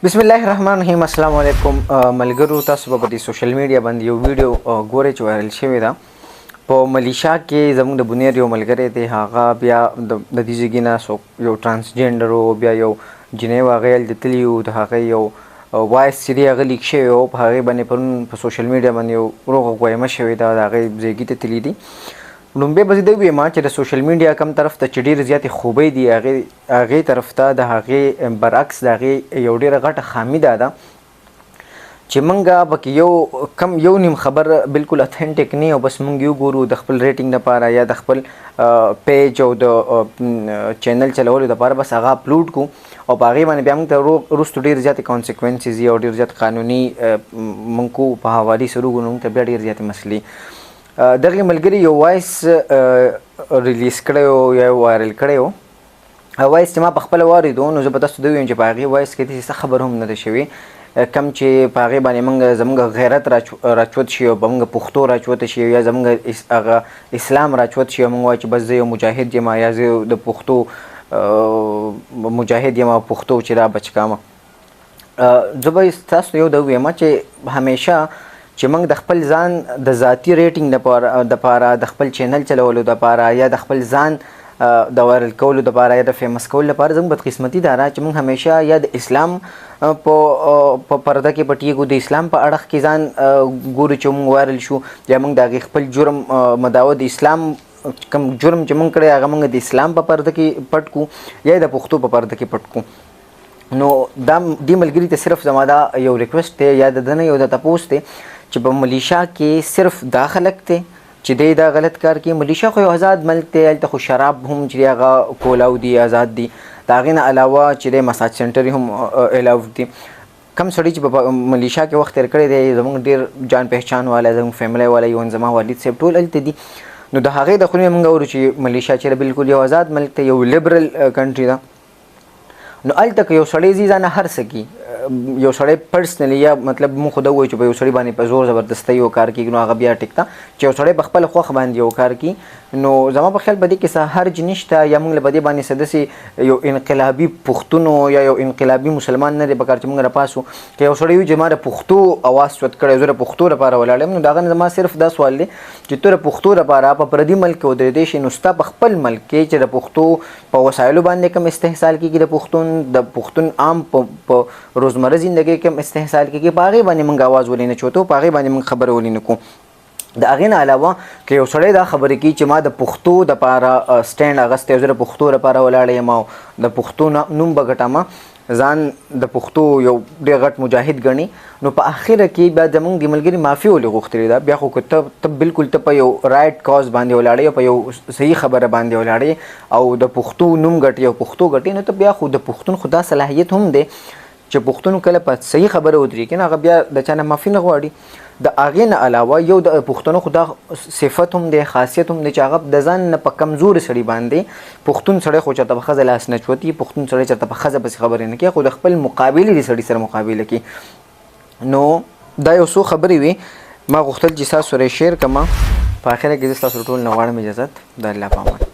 بسم الله الرحمن الرحیم. السلام علیکم ملګرو. تاسو به د سوشل میډیا باندې یو ویډیو ګورئ چې وایرل شوی ده. په ملیشیا کې زموږ د بنیر یو ملګری دی، هغه بیا د دې ځایګې نه یو ټرانسجنډر و، بیا یو جنۍ و، هغه هلته تللي وو. د هغه یو وایس چې دی هغه لیک شوی و، په هغې باندې پرون په سوشل میډیا باندې یو روغه ګویمه شوې ده، د هغې ځایګي ته تللي دي. لومبۍ به زه دا ووایم چې د سوشل میډیا کم طرف ته چې ډېرې زیاتې خوبۍ دي، هغې طرف ته د هغې برعکس د هغې یو ډېره غټه خامي دا ده چې موږ پکې یو نیم خبر بالکل اتھنټک نه او بس موږ یو ګورو د خپل ریټینګ لپاره یا د خپل پیج او د چینل چلولو لپاره بس هغه اپلوډ کو او په هغې باندې بیا موږ ته وروستو ډېر زیاتې کانسیکوینسز او ډېر زیات قانوني موږ کو په حوالې سره وګورو، موږ ته بیا ډېر زیاتې مسلې. دغه ملګري یو وایس ریلیز کړی و یا وایرل کړی و، وایس چې ما په خپله واورېدو نو زه به تاسو ته ووایم چې په هغې وایس کې داسې څه خبر هم نه ده شوې کم چې په هغې باندې زموږ غیرت راچوت شي او په موږ پښتو راچوته شي یا زموږ هغه اسلام راچوت شي او موږ وایو چې بس زه یو مجاهد یم یا زه د پښتو مجاهد یم او پښتو چې را بچ کړم. زه به تاسو ته یو دا ووایم چې همیشه چې موږ د خپل ځان د ذاتي ریټینګ دپاره د خپل چینل چلولو دپاره یا د خپل ځان د وایرل کولو دپاره یا د فیمس کولو لپاره زموږ بدقسمتي دا ده چې موږ همیشه یا د اسلام په پرده کې پټیږو، د اسلام په اړخ کې ځان ګورو چې موږ وایرل شو، یا موږ د هغې خپل جرم مدعوه د اسلام کوم جرم چې موږ کړی هغه موږ د اسلام په پرده کې پټ کړو یا د پښتو په پرده کې پټ کړو. نو دا دې ملګري ته صرف زما دا یو ریکویسټ دی یا د ده نه یو د تپوس دی چې په ملیشیا کې صرف دا خلک دی چې دی دا غلط کار کوي. ملیشیا خو یو آزاد ملک دی، هلته خو شراب هم چې هغه کولاو دي آزاد دي، د هغې نه علاوه چې دی مساج سنټر هم الاو دي. کم سړي چې په ملیشیا کې وخت تېر کړی دی زموږ ډېر جان پهچان والا زموږ فیملی والا یون زما والد صاحب ټول هلته دي. نو د هغې د خولې موږ اورو چې ملیشیا چې بالکل یو آزاد ملک دی، یو لیبرل کنټري ده. نو هلته که یو سړی ځي ځانه هر څه کي، یو سړی پرسنلی یا مطلب موږ خو دا ووایو چې په یو سړي باندې په زور زبردستۍ یو کار کېږي نو هغه بیا ټیک ده. چې یو سړی په خپله خوښه باندې یو کار کړي نو زما په خیال په دې کې څه حرج نشته، یا موږ له په دې باندې څه داسې یو انقلابي پښتون یا یو انقلابي مسلمان نه دی پکار چې موږ راپاسو. که یو سړی وي چې ما د پښتو اواز چوت کړی، زه د پښتو لپاره ولاړ یم، نو د هغه نه زما صرف دا سوال دی چې ته د پښتو لپاره په پردي ملک کې ودرېدی شي، نو ستا په خپل ملک کې چې د پښتو په وسایلو باندې کوم استحصال کېږي، د پښتون عام په روزمره زندګۍ کې استحصال کېږي، په هغې باندې موږ اواز ولې نه چوتو، په هغې باندې موږ خبره ولې نه کوو. د هغې نه علاوه که یو سړی دا خبرې کوي چې ما د پښتو دپاره سټینډ اخیستی، زه د پښتو لپاره ولاړ یم او د پښتو نوم به ګټمه، ځان د پښتو یو ډېر غټ مجاهد ګڼي، نو په اخره کې بیا زموږ د ملګري معافي ولې غوښتلې ده. بیا خو که ته بالکل ته په یو رایټ کاز باندې ولاړې او په یو صحیح خبره باندې ولاړې او د پښتو نوم ګټې او پښتو ګټې، نو ته بیا خو د پښتون خو دا صلاحیت هم دی چې پښتون کله په صحیح خبره ودرېږي نو هغه بیا د چا نه معافي نه غواړي. د هغې نه علاوه یو د پښتنو خو دا صفت هم دی، خاصیت هم دی چې هغه د ځان نه په کمزوري سړي باندې پښتون سړی خو چېرته په ښځه لاس نه چوتي، پښتون سړی چېرته په ښځه پسې خبرې نه کوي، خو د خپل مقابلې د سړي سره مقابله کوي. نو دا یو څو خبرې وي ما غوښتل چې تاسو سره یې شیر کړم. په اخره کې زه ستاسو ټول نه غواړم اجازت. د الله په امان.